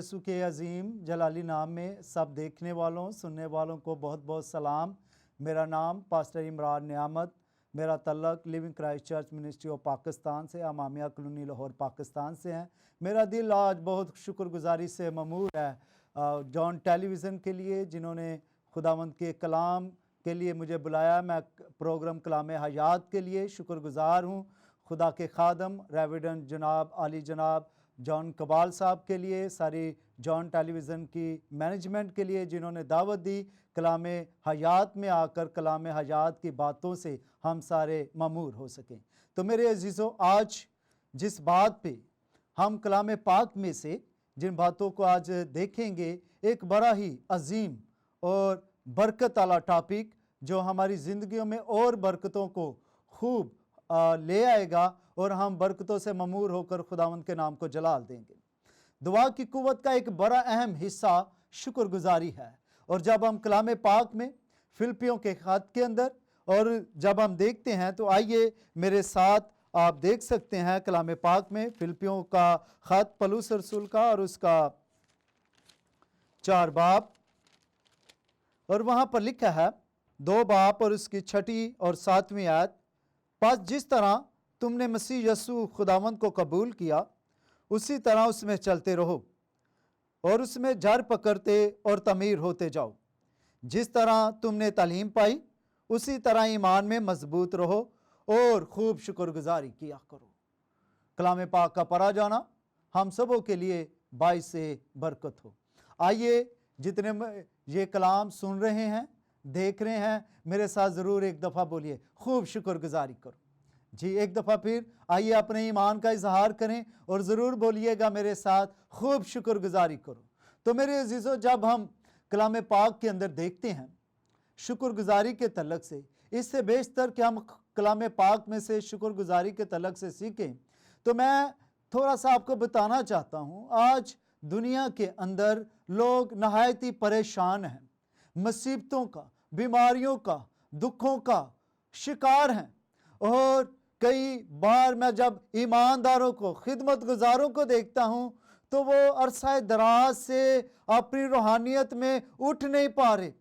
यसु के अजीम जलाली नाम में सब देखने वालों सुनने वालों को बहुत बहुत सलाम। मेरा नाम पास्टर इमरान नियामत, मेरा तल्लक living Christ church ministry of Pakistan से, अमामिया कॉलोनी लाहौर पाकिस्तान से है। मेरा दिल आज बहुत शुक्रगुजारी से ममूर है जॉन टेलीविज़न के लिए, जिन्होंने खुदावंद के कलाम के लिए मुझे बुलाया। मैं प्रोग्राम कलाम हयात के लिए शुक्रगुजार हूँ। खुदा के खादम रेविडेंट जनाब आली जनाब जॉन कबाल साहब के लिए, सारी जॉन टेलीविज़न की मैनेजमेंट के लिए, जिन्होंने दावत दी कलाम हयात में आकर कलाम हयात की बातों से हम सारे ममूर हो सकें। तो मेरे अजीज़ों, आज जिस बात पे हम कलाम पाक में से जिन बातों को आज देखेंगे, एक बड़ा ही अजीम और बरकत वाला टॉपिक जो हमारी ज़िंदगियों में और बरकतों को खूब ले आएगा और हम बरकतों से ममूर होकर खुदावंद के नाम को जलाल देंगे। दुआ की कुव्वत का एक बड़ा अहम हिस्सा शुक्रगुजारी है। और जब हम कलाम पाक में फिलिपियों के ख़त के अंदर और जब हम देखते हैं, तो आइए मेरे साथ आप देख सकते हैं कलाम पाक में फिलिपियों का ख़त पौलुस रसूल का और उसका 4 बाब, और वहाँ पर लिखा है 2 बाब और उसकी 6 और 7वीं आयत। बस जिस तरह तुमने मसीह यसू खुदावंद को कबूल किया, उसी तरह उसमें चलते रहो और उसमें जड़ पकड़ते और तमीर होते जाओ। जिस तरह तुमने तालीम पाई, उसी तरह ईमान में मजबूत रहो और खूब शुक्रगुजारी किया करो। कलाम पाक का पढ़ा जाना हम सबों के लिए बाइस बरकत हो। आइए, जितने ये कलाम सुन रहे हैं, देख रहे हैं, मेरे साथ ज़रूर एक दफ़ा बोलिए, खूब शुक्रगुजारी करो। जी, एक दफ़ा फिर आइए अपने ईमान का इजहार करें और ज़रूर बोलिएगा मेरे साथ, खूब शुक्रगुजारी करो। तो मेरे अजीज़ों, जब हम कलाम पाक के अंदर देखते हैं शुक्रगुजारी के तलक से, इससे बेशतर कि हम कलाम पाक में से शुक्रगुजारी के तलक से सीखें, तो मैं थोड़ा सा आपको बताना चाहता हूँ। आज दुनिया के अंदर लोग नहायत ही परेशान हैं, मुसीबतों का, बीमारियों का, दुखों का शिकार हैं। और कई बार मैं जब ईमानदारों को, खिदमत गुजारों को देखता हूँ, तो वो अरसा दराज से अपनी रूहानियत में उठ नहीं पा रहे।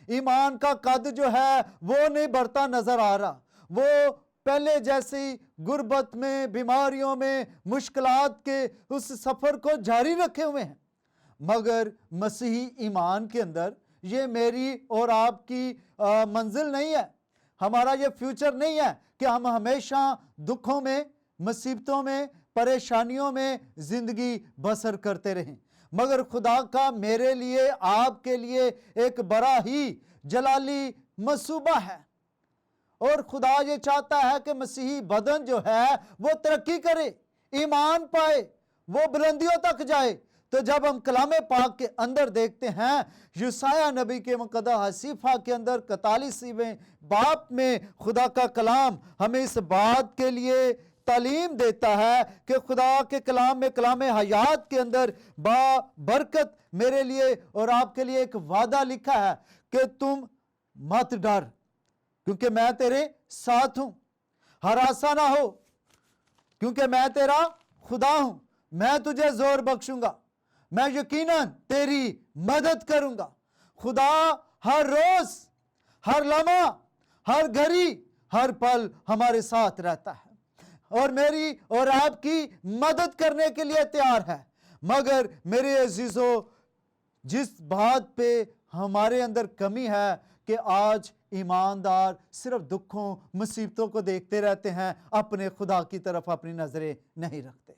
ईमान का कद जो है वो नहीं बढ़ता नज़र आ रहा। वो पहले जैसी गुर्बत में, बीमारियों में, मुश्किलात के उस सफ़र को जारी रखे हुए हैं। मगर मसीही ईमान के अंदर ये मेरी और आपकी मंजिल नहीं है, हमारा ये फ्यूचर नहीं है कि हम हमेशा दुखों में, मुसीबतों में, परेशानियों में ज़िंदगी बसर करते रहें। मगर खुदा का मेरे लिए, आपके लिए एक बड़ा ही जलाली मंसूबा है। और खुदा ये चाहता है कि मसीही बदन जो है वो तरक्की करे, ईमान पाए, वो बुलंदियों तक जाए। तो जब हम कलाम पाक के अंदर देखते हैं, यूसाया नबी के मुकद्दस हसीफा के अंदर 41वें बाब में खुदा का कलाम हमें इस बात के लिए तालीम देता है कि खुदा के कलाम में, कलाम हयात के अंदर बरकत मेरे लिए और आपके लिए एक वादा लिखा है कि तुम मत डर, क्योंकि मैं तेरे साथ हूं। हरासा ना हो, क्योंकि मैं तेरा खुदा हूं। मैं तुझे जोर बख्शूंगा, मैं यकीनन तेरी मदद करूंगा। खुदा हर रोज, हर लम्हा, हर घड़ी, हर पल हमारे साथ रहता है और मेरी और आपकी मदद करने के लिए तैयार है। मगर मेरे अजीजों, जिस बात पे हमारे अंदर कमी है कि आज ईमानदार सिर्फ दुखों, मुसीबतों को देखते रहते हैं, अपने खुदा की तरफ अपनी नजरें नहीं रखते।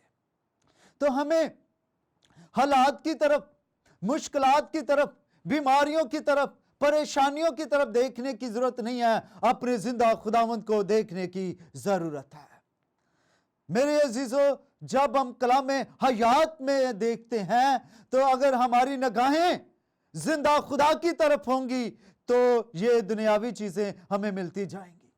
तो हमें हालात की तरफ, मुश्किलात की तरफ, बीमारियों की तरफ, परेशानियों की तरफ देखने की जरूरत नहीं है, अपने जिंदा खुदावंद को देखने की जरूरत है। मेरे अजीजों, जब हम कलाम हयात में देखते हैं, तो अगर हमारी निगाहें जिंदा खुदा की तरफ होंगी तो ये दुनियावी चीजें हमें मिलती जाएंगी।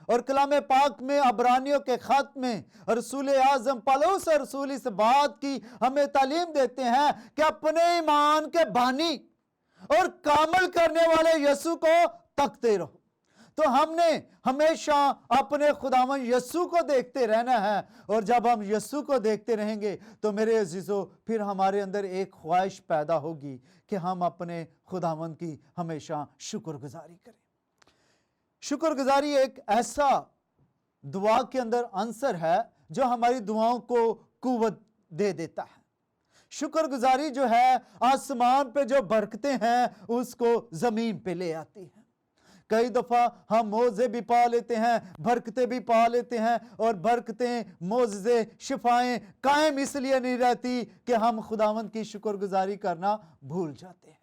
और कलाम पाक में, अबरानियों के खत में रसूल आज़म पौलुस रसूल इस बात की हमें तालीम देते हैं कि अपने ईमान के बानी और कामल करने वाले यसु को तकते रहो। तो हमने हमेशा अपने खुदावन यीशु को देखते रहना है। और जब हम यीशु को देखते रहेंगे तो मेरे अजीजों फिर हमारे अंदर एक ख्वाहिश पैदा होगी कि हम अपने खुदावन की हमेशा शुक्रगुजारी करें। शुक्रगुजारी एक ऐसा दुआ के अंदर आंसर है जो हमारी दुआओं को कुव्वत दे देता है। शुक्रगुजारी जो है आसमान पे जो बरकतें हैं उसको जमीन पे ले आती है। कई दफा हम मौजे भी पा लेते हैं, बरकतें भी पा लेते हैं, और बरकतें, मौजे, शिफाएं कायम इसलिए नहीं रहती कि हम खुदावंद की शुक्रगुजारी करना भूल जाते हैं।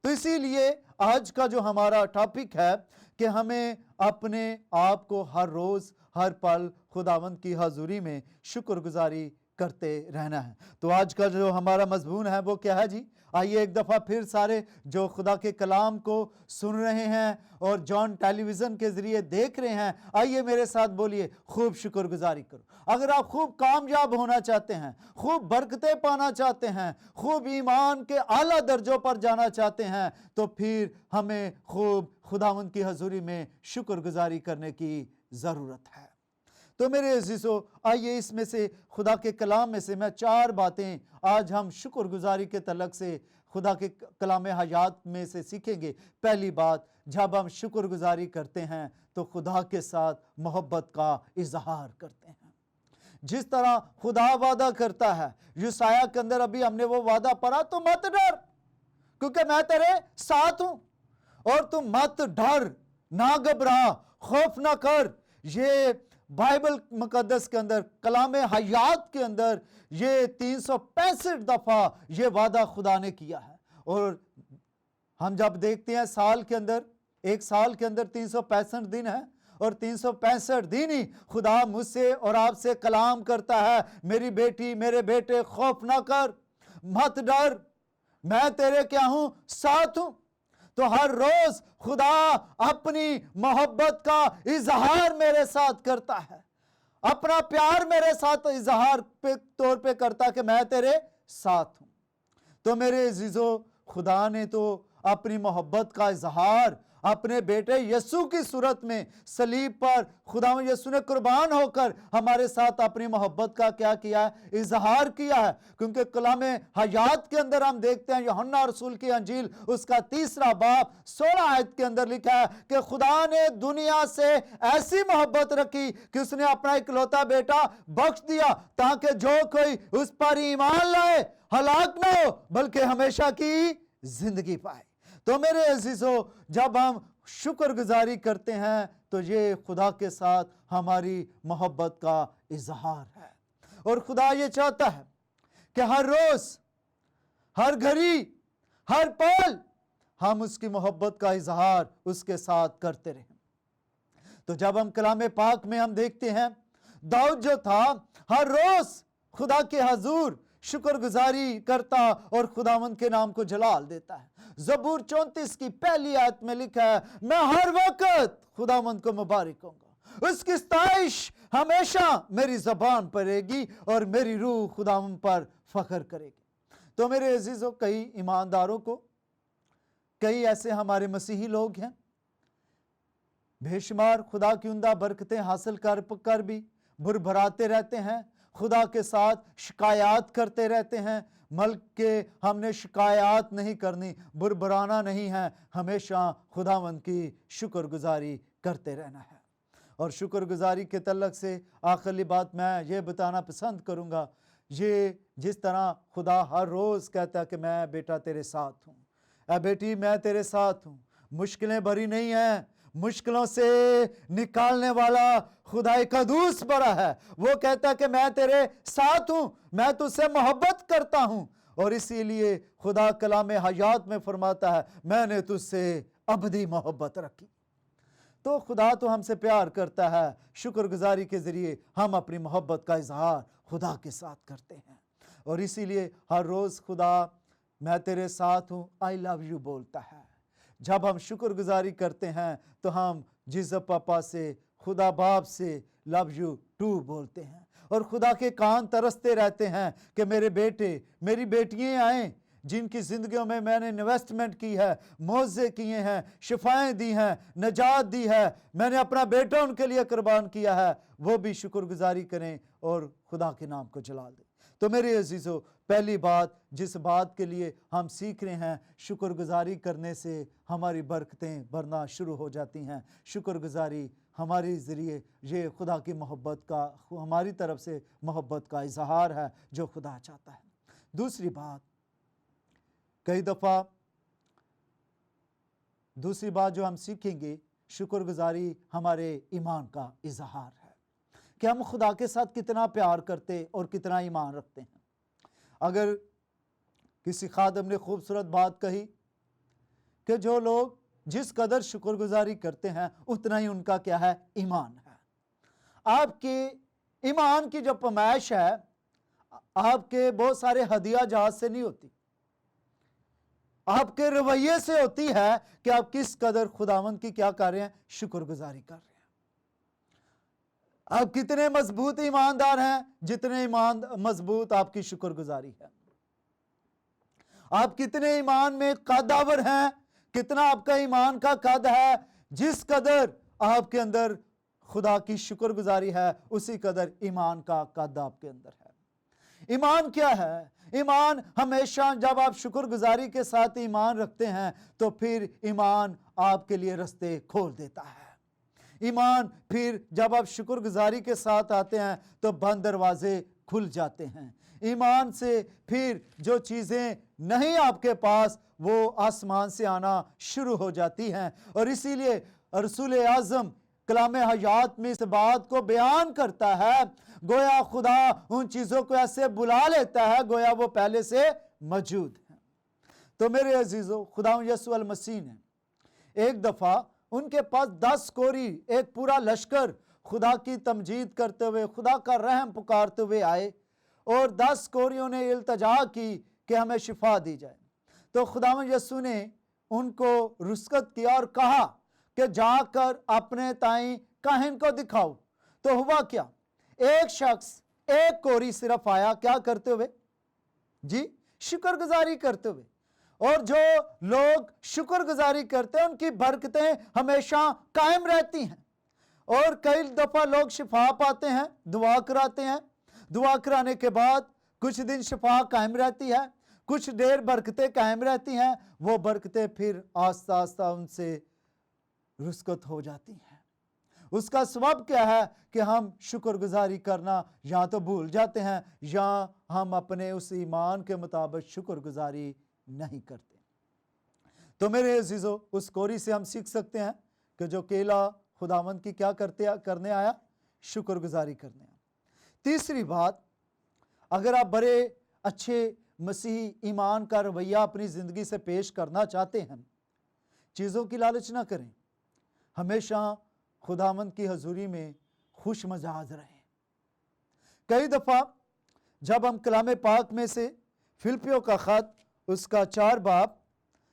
तो इसीलिए आज का जो हमारा टॉपिक है कि हमें अपने आप को हर रोज हर पल खुदावंद की हजूरी में शुक्रगुजारी करते रहना है। तो आज का जो हमारा मजमून है वो क्या है जी? आइए एक दफ़ा फिर सारे जो खुदा के कलाम को सुन रहे हैं और जॉन टेलीविज़न के ज़रिए देख रहे हैं, आइए मेरे साथ बोलिए, खूब शुक्रगुजारी करो। अगर आप खूब कामयाब होना चाहते हैं, खूब बरकतें पाना चाहते हैं, खूब ईमान के आला दर्जों पर जाना चाहते हैं, तो फिर हमें खूब खुदावंद की हजूरी में शुक्रगुजारी करने की ज़रूरत है। तो मेरे अजीजों, आइए इसमें से खुदा के कलाम में से मैं 4 बातें आज हम शुक्रगुजारी के तलक से खुदा के कलाम हयात में से सीखेंगे। पहली बात, जब हम शुक्रगुजारी करते हैं तो खुदा के साथ मोहब्बत का इजहार करते हैं। जिस तरह खुदा वादा करता है, यूसाया के अंदर अभी हमने वो वादा पढ़ा, तो मत डर क्योंकि मैं तेरे साथ हूं, और तुम मत डर, ना घबरा, खौफ ना कर। ये बाइबल मुकद्दस के अंदर, कलाम हयात के अंदर ये 365 दफा ये वादा खुदा ने किया है। और हम जब देखते हैं साल के अंदर, एक साल के अंदर 365 दिन है, और 365 दिन ही खुदा मुझसे और आपसे कलाम करता है, मेरी बेटी, मेरे बेटे, खौफ ना कर, मत डर, मैं तेरे क्या हूं, साथ हूं। तो हर रोज खुदा अपनी मोहब्बत का इजहार मेरे साथ करता है, अपना प्यार मेरे साथ इजहार पे तौर पे करता कि मैं तेरे साथ हूं। तो मेरे अजीजों, खुदा ने तो अपनी मोहब्बत का इजहार अपने बेटे यीशु की सूरत में सलीब पर खुदा यीशु ने कुर्बान होकर हमारे साथ अपनी मोहब्बत का क्या किया है, इजहार किया है। क्योंकि कलाम हयात के अंदर हम देखते हैं, यूहन्ना रसूल की अंजील उसका 3 बाब 16 आयत के अंदर लिखा है कि खुदा ने दुनिया से ऐसी मोहब्बत रखी कि उसने अपना इकलौता बेटा बख्श दिया, ताकि जो कोई उस पर ईमान लाए हलाक ना हो बल्कि हमेशा की जिंदगी पाए। तो मेरे अजीजों, जब हम शुक्रगुजारी करते हैं तो ये खुदा के साथ हमारी मोहब्बत का इजहार है। और खुदा ये चाहता है कि हर रोज, हर घड़ी, हर पल हम उसकी मोहब्बत का इजहार उसके साथ करते रहें। तो जब हम कलाम पाक में हम देखते हैं, दाऊद जो था हर रोज खुदा के हजूर शुक्रगुजारी करता और खुदावंद के नाम को जलाल देता है। ज़बूर 34 की पहली आयत में लिखा है, मैं हर वक्त खुदावंद को मुबारक कहूंगा, उसकी सताइश हमेशा मेरी जबान पर रहेगी और मेरी रूह खुदावंद पर फख्र करेगी। तो मेरे अजीजों, कई ईमानदारों को, कई ऐसे हमारे मसीही लोग हैं, बेशुमार खुदा की उम्दा बरकतें हासिल कर भी भुरभराते रहते हैं, खुदा के साथ शिकायत करते रहते हैं। मल्क के हमने शिकायत नहीं करनी, बुरबराना नहीं है, हमेशा खुदावंद की शुक्रगुजारी करते रहना है। और शुक्रगुजारी के तल्लक से आखिरी बात मैं ये बताना पसंद करूँगा, ये जिस तरह खुदा हर रोज़ कहता है कि मैं बेटा तेरे साथ हूँ, ऐ बेटी मैं तेरे साथ हूँ, मुश्किलें भरी नहीं हैं, मुश्किलों से निकालने वाला खुदा कदूस बड़ा है। वो कहता है कि मैं तेरे साथ हूं, मैं तुझसे मोहब्बत करता हूं, और इसीलिए खुदा कलाम हयात में फरमाता है, मैंने तुझसे अबदी मोहब्बत रखी। तो खुदा तो हमसे प्यार करता है, शुक्रगुजारी के जरिए हम अपनी मोहब्बत का इजहार खुदा के साथ करते हैं। और इसीलिए हर रोज खुदा मैं तेरे साथ हूं, आई लव यू बोलता है। जब हम शुक्रगुजारी करते हैं तो हम जीसस पापा से, खुदा बाप से लव यू टू बोलते हैं, और खुदा के कान तरसते रहते हैं कि मेरे बेटे, मेरी बेटियां आएं, जिनकी ज़िंदगियों में मैंने इन्वेस्टमेंट की है, मौजे किए हैं, शिफाएं दी हैं, नजात दी है, मैंने अपना बेटा उनके लिए कुर्बान किया है, वो भी शुक्रगुजारी करें और खुदा के नाम को जलाल दें। तो मेरे अजीज़ों, पहली बात जिस बात के लिए हम सीख रहे हैं, शुक्रगुजारी करने से हमारी बरकतें बढ़ना शुरू हो जाती हैं। शुक्रगुजारी हमारे ज़रिए ये खुदा की मोहब्बत का, हमारी तरफ से मोहब्बत का इजहार है जो खुदा चाहता है। दूसरी बात, कई दफ़ा दूसरी बात जो हम सीखेंगे, शुक्रगुजारी हमारे ईमान का इजहार है कि हम खुदा के साथ कितना प्यार करते और कितना ईमान रखते हैं। अगर किसी खादम ने खूबसूरत बात कही कि जो लोग जिस कदर शुक्रगुजारी करते हैं उतना ही उनका क्या है, ईमान है। आपके ईमान की जो पैमाइश है आपके बहुत सारे हदिया जहाज से नहीं होती, आपके रवैये से होती है कि आप किस कदर खुदावंद की क्या कर रहे हैं, शुक्रगुजारी कर रहे हैं। आप कितने मजबूत ईमानदार हैं, जितने ईमान मजबूत आपकी शुक्रगुजारी है। आप कितने ईमान में कदावर हैं, कितना आपका ईमान का कद है, जिस कदर आपके अंदर खुदा की शुक्रगुजारी है उसी कदर ईमान का कद आपके अंदर है। ईमान क्या है? ईमान हमेशा जब आप शुक्रगुजारी के साथ ईमान रखते हैं तो फिर ईमान आपके लिए रास्ते खोल देता है। ईमान फिर जब आप शुक्रगुजारी के साथ आते हैं तो बंद दरवाजे खुल जाते हैं। ईमान से फिर जो चीज़ें नहीं आपके पास वो आसमान से आना शुरू हो जाती हैं। और इसीलिए रसूल आज़म कलाम हयात में इस बात को बयान करता है, गोया खुदा उन चीज़ों को ऐसे बुला लेता है गोया वो पहले से मौजूद है। तो मेरे अजीज़ों, खुदा यीशु अल मसीह ने एक दफ़ा उनके पास 10 कोरी, एक पूरा लश्कर खुदा की तमजीद करते हुए, खुदा का रहम पुकारते हुए आए और 10 कोरियों ने इल्तजा की कि हमें शिफा दी जाए। तो खुदावंद यीशु ने उनको रुस्कत किया और कहा कि जाकर अपने ताई काहिन को दिखाओ। तो हुआ क्या, एक शख्स, एक कोरी सिर्फ आया, क्या करते हुए जी, शुक्रगुजारी करते हुए। और जो लोग शुक्रगुजारी करते हैं उनकी बरकतें हमेशा कायम रहती हैं। और कई दफ़ा लोग शिफा पाते हैं, दुआ कराते हैं, दुआ कराने के बाद कुछ दिन शिफा कायम रहती है, कुछ देर बरकतें कायम रहती हैं, वो बरकतें फिर आस्ता आस्ता उनसे रुस्कत हो जाती हैं। उसका सबब क्या है कि हम शुक्रगुजारी करना या तो भूल जाते हैं या हम अपने उस ईमान के मुताबिक शुक्रगुजारी नहीं करते। तो मेरे अजीज़ों, उस कोरी से हम सीख सकते हैं कि जो केला खुदावंद की क्या करने आया, शुक्रगुजारी करने आया। तीसरी बात, अगर आप बड़े अच्छे मसीही ईमान का रवैया अपनी ज़िंदगी से पेश करना चाहते हैं, चीज़ों की लालच ना करें, हमेशा खुदावंद की हजूरी में खुश मजाज रहें। कई दफ़ा जब हम कलाम पाक में से फिलिपियों का ख़त उसका 4 बाब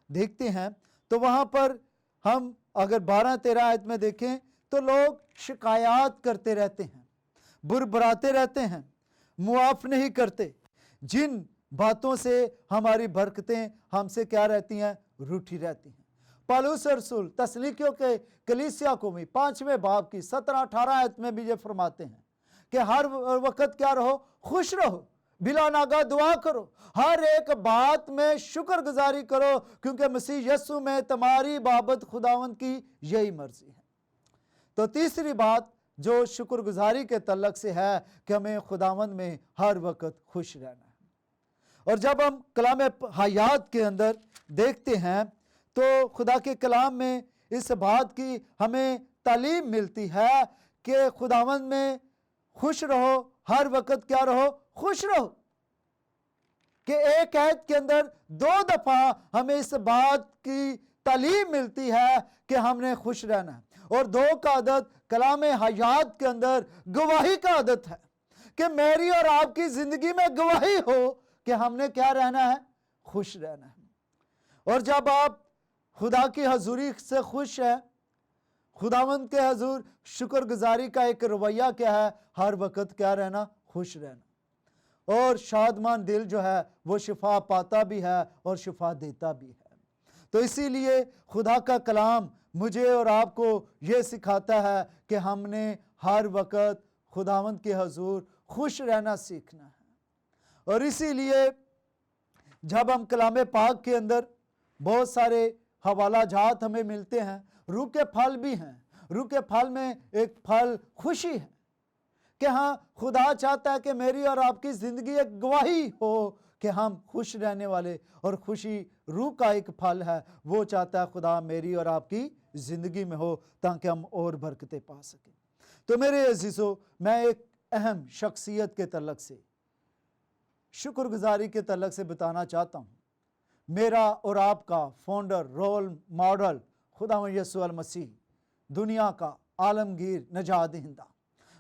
देखते हैं तो वहाँ पर हम अगर 12-13 आयत में देखें तो लोग शिकायत करते रहते हैं, बुरबराते रहते हैं, मुआफ़ नहीं करते, जिन बातों से हमारी बरकतें हमसे क्या रहती हैं, रूठी रहती हैं। पौलुस रसूल तसलीकियों के कलीसिया को भी 5वें बाब की 17-18 आयत में भी ये फरमाते हैं कि हर वक्त क्या रहो, खुश रहो, बिला नागा दुआ करो, हर एक बात में शुक्रगुजारी करो, क्योंकि मसीह यीशु में तुम्हारी बाबत खुदावंद की यही मर्जी है। तो तीसरी बात जो शुक्रगुजारी के तल्लक से है कि हमें खुदावंद में हर वक्त खुश रहना है। और जब हम कलाम हयात के अंदर देखते हैं तो खुदा के कलाम में इस बात की हमें तालीम मिलती है कि खुदावंद में खुश रहो, हर वक्त क्या रहो, खुश रहो। कि एक आयत के अंदर 2 दफ़ा हमें इस बात की तालीम मिलती है कि हमने खुश रहना है। और 2 का आदत कलाम हयात के अंदर गवाही का आदत है कि मेरी और आपकी ज़िंदगी में गवाही हो कि हमने क्या रहना है, खुश रहना है। और जब आप खुदा की हजूरी से खुश है, खुदावंद के हजूर शुक्रगुजारी का एक रवैया क्या है, हर वक्त क्या रहना, खुश रहना। और शादमान दिल जो है वो शिफा पाता भी है और शिफा देता भी है। तो इसीलिए खुदा का कलाम मुझे और आपको ये सिखाता है कि हमने हर वक्त खुदावंद के हजूर खुश रहना सीखना है। और इसीलिए जब हम कलाम पाक के अंदर बहुत सारे हवाला जात हमें मिलते हैं, रूह के फल भी हैं। रूह के फल में एक फल खुशी है कि हाँ, खुदा चाहता है कि मेरी और आपकी ज़िंदगी एक गवाही हो कि हम खुश रहने वाले, और खुशी रूह का एक फल है। वो चाहता है खुदा मेरी और आपकी ज़िंदगी में हो ताकि हम और बरकतें पा सकें। तो मेरे अजीज़ों, मैं एक अहम शख्सियत के तल्लक से, शुक्रगुजारी के तल्लक से बताना चाहता हूँ। मेरा और आपका फाउंडर, रोल मॉडल खुदावंद यीशु मसीह, दुनिया का आलमगीर नजात दहिंदा,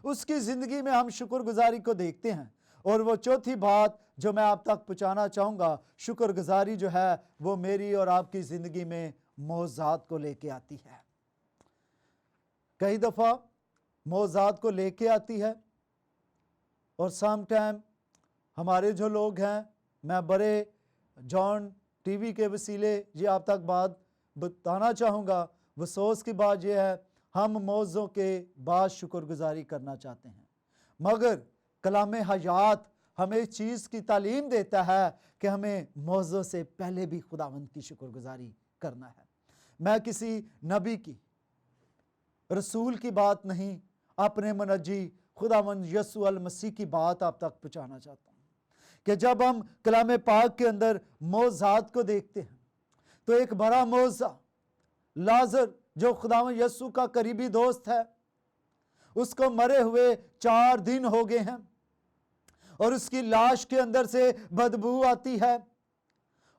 उसकी ज़िंदगी में हम शुक्रगुजारी को देखते हैं। और वो चौथी बात जो मैं आप तक पहुँचाना चाहूँगा, शुक्रगुजारी जो है वो मेरी और आपकी ज़िंदगी में मौज़ात को लेके आती है। कई दफ़ा मौज़ात को लेके आती है, और सम टाइम हमारे जो लोग हैं, मैं बड़े जॉन टीवी के वसीले ये आप तक बात बताना चाहूँगा, अफसोस की बात यह है हम मौज़ों के बाद शुक्रगुजारी करना चाहते हैं, मगर कलाम हयात हमें इस चीज़ की तालीम देता है कि हमें मौज़ों से पहले भी खुदावंद की शुक्रगुजारी करना है। मैं किसी नबी की, रसूल की बात नहीं, अपने मनजी खुदावंद यीशु अल मसीह की बात आप तक पहुँचाना चाहता हूँ कि जब हम कलाम पाक के अंदर मौज़ात को देखते हैं तो एक बड़ा मौज़ा, लाजर जो खुदावंद यीशु का करीबी दोस्त है, उसको मरे हुए 4 दिन हो गए हैं और उसकी लाश के अंदर से बदबू आती है।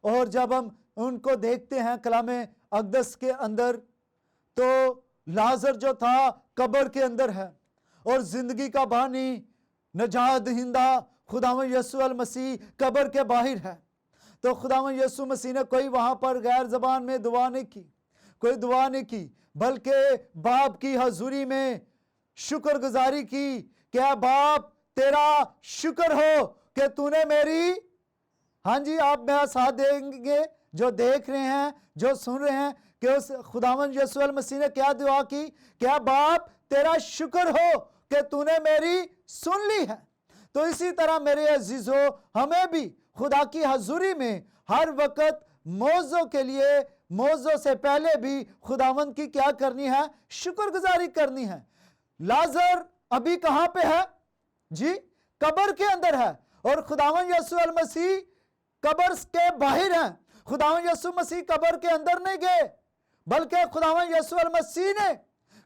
और जब हम उनको देखते हैं कलाम अक़दस के अंदर, तो लाजर जो था कब्र के अंदर है और जिंदगी का बानी नजात दहिंदा खुदावंद यीशु अल मसीह कब्र के बाहर है। तो खुदावंद यीशु मसीह ने कोई वहां पर गैर जबान में दुआ नहीं की, कोई दुआ नहीं की, बल्कि बाप की हजूरी में शुक्रगुजारी की। क्या बाप, तेरा शुक्र हो कि तूने मेरी, हाँ जी, आप मेरा साथ देंगे जो देख रहे हैं, जो सुन रहे हैं, कि उस खुदावंद यीशु अल मसीह ने क्या दुआ की? क्या बाप, तेरा शुक्र हो कि तूने मेरी सुन ली है। तो इसी तरह मेरे अजीजों, हमें भी खुदा की हजूरी में हर वक्त मौज़ों के लिए, मौज़ों से पहले भी खुदावंद की क्या करनी है? शुक्रगुजारी करनी है। लाजर अभी कहां पे है जी? कब्र के अंदर है, और खुदावंद यीशु अल मसीह कब्र के बाहर हैं। खुदावंद यीशु मसीह कब्र के अंदर नहीं गए, बल्कि खुदावंद यीशु अल मसीह ने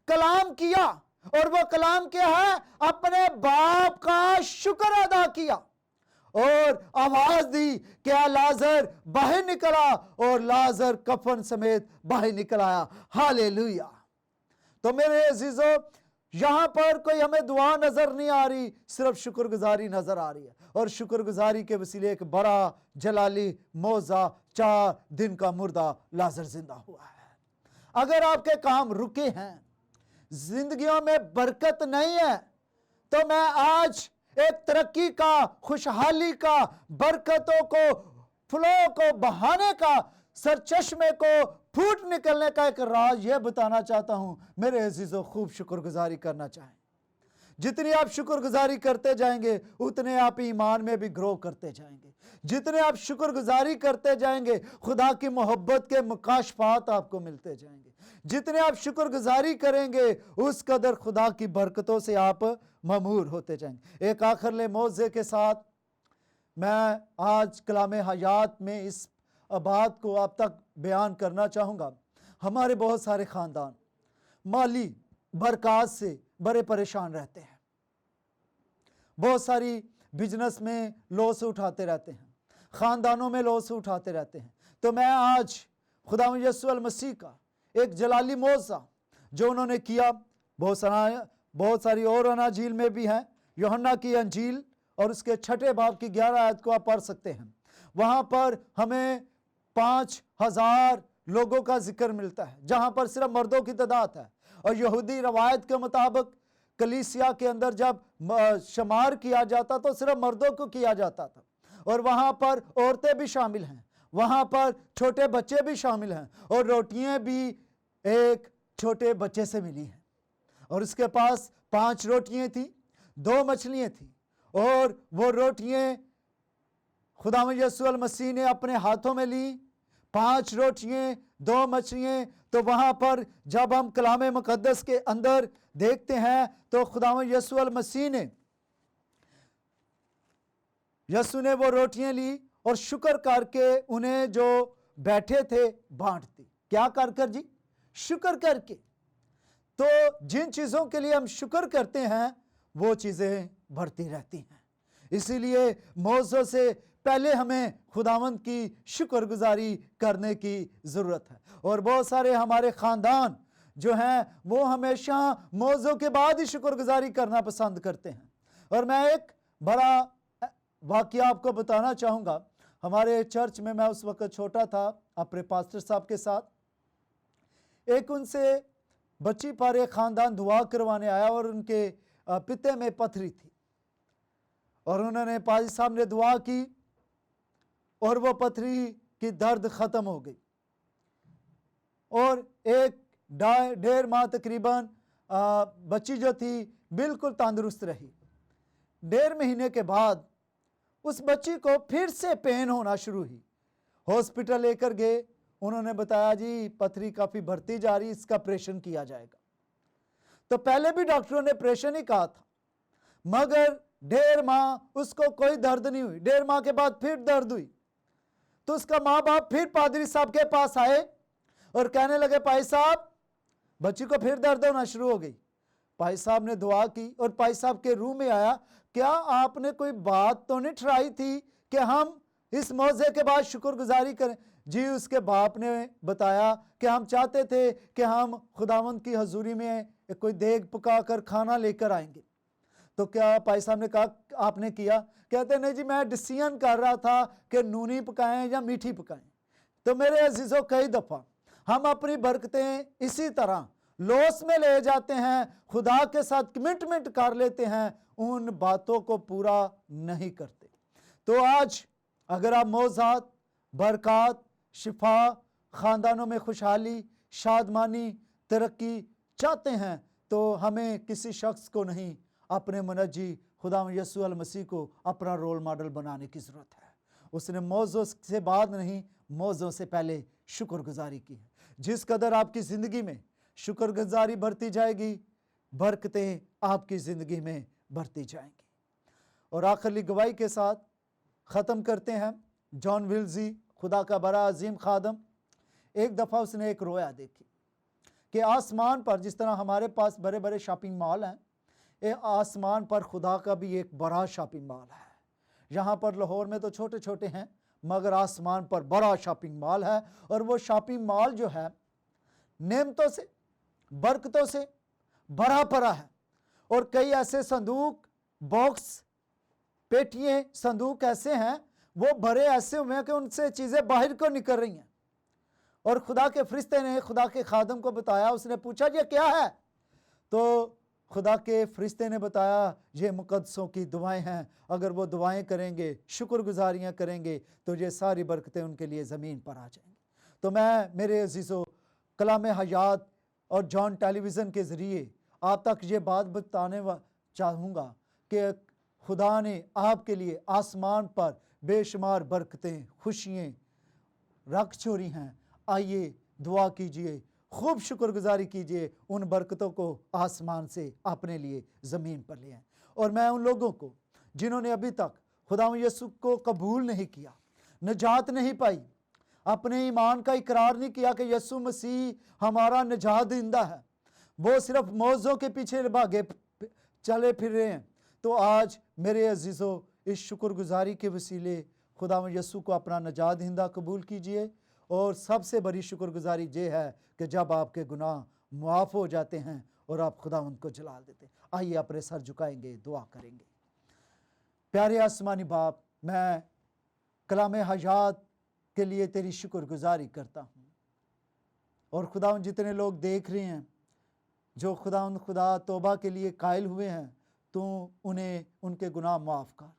कलाम किया, और वो कलाम क्या है? अपने बाप का शुक्र अदा किया और आवाज दी क्या लाजर बाहर निकला, और लाजर कफन समेत बाहर निकल आया। हालेलुया। तो मेरे अजीजों, यहां पर कोई हमें दुआ नजर नहीं आ रही, सिर्फ शुक्रगुजारी नजर आ रही है। और शुक्रगुजारी के वसीले एक बड़ा जलाली मौजा, 4 दिन का मुर्दा लाजर जिंदा हुआ है। अगर आपके काम रुके हैं, जिंदगियों में बरकत नहीं है, तो मैं आज एक तरक्की का, खुशहाली का, बरकतों को, फलों को बहाने का, सरचश्मे को फूट निकलने का एक राज यह बताना चाहता हूं। मेरे अजीजों, खूब शुक्रगुजारी करना चाहें। जितनी आप शुक्रगुजारी करते जाएंगे, उतने आप ईमान में भी ग्रो करते जाएंगे। जितने आप शुक्रगुजारी करते जाएंगे, खुदा की मोहब्बत के मुकाशफात आपको मिलते जाएंगे। जितने आप शुक्रगुजारी करेंगे, उस कदर खुदा की बरकतों से आप ममूर होते जाएंगे। एक आखिरले मौज़े के साथ मैं आज कलाम हयात में इस बात को आप तक बयान करना चाहूँगा। हमारे बहुत सारे ख़ानदान माली बरकत से बड़े परेशान रहते हैं, बहुत सारी बिजनेस में लॉस उठाते रहते हैं, ख़ानदानों में लॉस उठाते रहते हैं। तो मैं आज खुदावंद यीशु अल मसीह का एक जलाली मौज़ा जो उन्होंने किया, बहुत सारी और अनाजील में भी हैं। यूहन्ना की अंजील और उसके 6 बाब की 11 आयत को आप पढ़ सकते हैं। वहाँ पर हमें 5000 लोगों का जिक्र मिलता है, जहाँ पर सिर्फ मर्दों की तादाद है। और यहूदी रवायत के मुताबिक कलीसिया के अंदर जब शुमार किया जाता तो सिर्फ मर्दों को किया जाता था, और वहाँ पर औरतें भी शामिल हैं, वहाँ पर छोटे बच्चे भी शामिल हैं, और रोटियां भी एक छोटे बच्चे से मिली हैं। और उसके पास 5 रोटियां थी, 2 मछलियां थी, और वो रोटियां खुदावंद यीशु मसीह ने अपने हाथों में ली। 5 रोटियां, 2 मछलियां। तो वहां पर जब हम कलाम मुकद्दस के अंदर देखते हैं तो खुदावंद यीशु मसीह ने वो रोटियां ली और शुक्र करके उन्हें जो बैठे थे बांट दी। क्या कर कर जी? शुक्र करके। तो जिन चीजों के लिए हम शुक्र करते हैं वो चीजें बढ़ती रहती हैं। इसीलिए मौजों से पहले हमें खुदावंद की शुक्रगुजारी करने की जरूरत है। और बहुत सारे हमारे खानदान जो हैं वो हमेशा मौजों के बाद ही शुक्रगुजारी करना पसंद करते हैं। और मैं एक बड़ा वाकया आपको बताना चाहूँगा। हमारे चर्च में मैं उस वक्त छोटा था, अपने पास्टर साहब के साथ, एक उनसे बच्ची पर एक ख़ानदान दुआ करवाने आया और उनके पिते में पथरी थी, और उन्होंने पाजी साहब ने दुआ की और वो पथरी की दर्द ख़त्म हो गई, और 1.5 माह तकरीबन बच्ची जो थी बिल्कुल तंदुरुस्त रही। 1.5 महीने के बाद उस बच्ची को फिर से पेन होना शुरू हुई। हॉस्पिटल लेकर गए, उन्होंने बताया जी पथरी काफ़ी बढ़ती जा रही, इसका ऑपरेशन किया जाएगा। तो पहले भी डॉक्टरों ने ऑपरेशन ही कहा था, मगर 1.5 माह उसको कोई दर्द नहीं हुई। 1.5 माह के बाद फिर दर्द हुई। तो उसका माँ बाप फिर पादरी साहब के पास आए और कहने लगे, भाई साहब बच्ची को फिर दर्द होना शुरू हो गई। भाई साहब ने दुआ की और भाई साहब के रूम में आया, क्या आपने कोई बात तो नहीं ट्राई थी कि हम इस मौजे के बाद शुक्रगुजारी करें? जी उसके बाप ने बताया कि हम चाहते थे कि हम खुदावंद की हजूरी में कोई देग पका कर खाना लेकर आएंगे। तो क्या भाई साहब ने कहा आपने किया? कहते नहीं जी मैं डिसीजन कर रहा था कि नूनी पकाएं या मीठी पकाएं। तो मेरे अजीजों कई दफ़ा हम अपनी बरकतें इसी तरह लॉस में ले जाते हैं, खुदा के साथ कमिटमेंट कर लेते हैं, उन बातों को पूरा नहीं करते। तो आज अगर आप मौजात, बरक़ात, शिफा, ख़ानदानों में खुशहाली, शादमानी, तरक्की चाहते हैं तो हमें किसी शख्स को नहीं, अपने मुनज्जी खुदावंद यीशु मसीह को अपना रोल मॉडल बनाने की ज़रूरत है। उसने मौज़ों से बाद नहीं, मौज़ों से पहले शुक्रगुजारी की है। जिस कदर आपकी ज़िंदगी में शुक्रगुजारी बढ़ती जाएगी, बरकतें आपकी ज़िंदगी में बढ़ती जाएंगी। और आखिरी गवाही के साथ ख़त्म करते हैं। जॉन विल्जी, खुदा का बड़ा अजीम खादम, एक दफ़ा उसने एक रोया देखी कि आसमान पर, जिस तरह हमारे पास बड़े बड़े शॉपिंग मॉल हैं, आसमान पर खुदा का भी एक बड़ा शॉपिंग मॉल है। यहाँ पर लाहौर में तो छोटे छोटे हैं, मगर आसमान पर बड़ा शॉपिंग मॉल है। और वो शॉपिंग मॉल जो है नेमतों से, बरकतों से भरा पड़ा है। और कई ऐसे संदूक, बॉक्स, पेटियां, संदूक ऐसे हैं वो भरे ऐसे हुए हैं कि उनसे चीज़ें बाहर को निकल रही हैं। और खुदा के फरिश्ते ने खुदा के खादम को बताया, उसने पूछा ये क्या है? तो खुदा के फरिश्ते ने बताया ये मुकद्दसों की दुआएं हैं, अगर वो दुआएं करेंगे, शुक्रगुजारियां करेंगे तो ये सारी बरकतें उनके लिए ज़मीन पर आ जाएंगी। तो मैं मेरे अजीज़ों कलाम हयात और जॉन टेलीविज़न के ज़रिए आप तक ये बात बताने चाहूँगा कि खुदा ने आपके लिए आसमान पर बेशुमार बरकतें, खुशियाँ रख छोड़ी हैं। आइए दुआ कीजिए, खूब शुक्रगुजारी कीजिए, उन बरकतों को आसमान से अपने लिए ज़मीन पर ले आएं। और मैं उन लोगों को जिन्होंने अभी तक खुदावंद यीशु को कबूल नहीं किया, निजात नहीं पाई, अपने ईमान का इकरार नहीं किया कि यीशु मसीह हमारा निजात देंदा है, वो सिर्फ मौजों के पीछे भागे चले फिर रहे हैं, तो आज मेरे अजीज़ों इस शुक्रगुजारी के वसीले खुदावंद यीशु को अपना निजात देंदा कबूल कीजिए। और सबसे बड़ी शुक्रगुजारी ये है कि जब आपके गुनाह मुआफ़ हो जाते हैं और आप खुदावंद को जलाल देते हैं। आइए अपने सर झुकाएंगे, दुआ करेंगे। प्यारे आसमानी बाप, मैं कलाम हयात के लिए तेरी शुक्रगुजारी करता हूँ। और खुदावंद जितने लोग देख रहे हैं जो खुदा तौबा के लिए कायल हुए हैं, तू उन्हें उनके गुनाह माफ़ कर।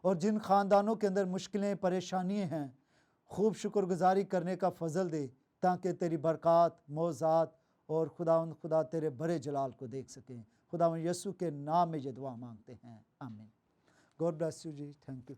और जिन ख़ानदानों के अंदर मुश्किलें परेशानियाँ हैं, खूब शुक्रगुजारी करने का फ़ज़ल दे, ताकि तेरी बरक़ात, मौज़ात और खुदा तेरे बड़े जलाल को देख सकें। खुदा यीशु के नाम में ये दुआ मांगते हैं, आमीन। गॉड ब्लेस यू जी, थैंक यू।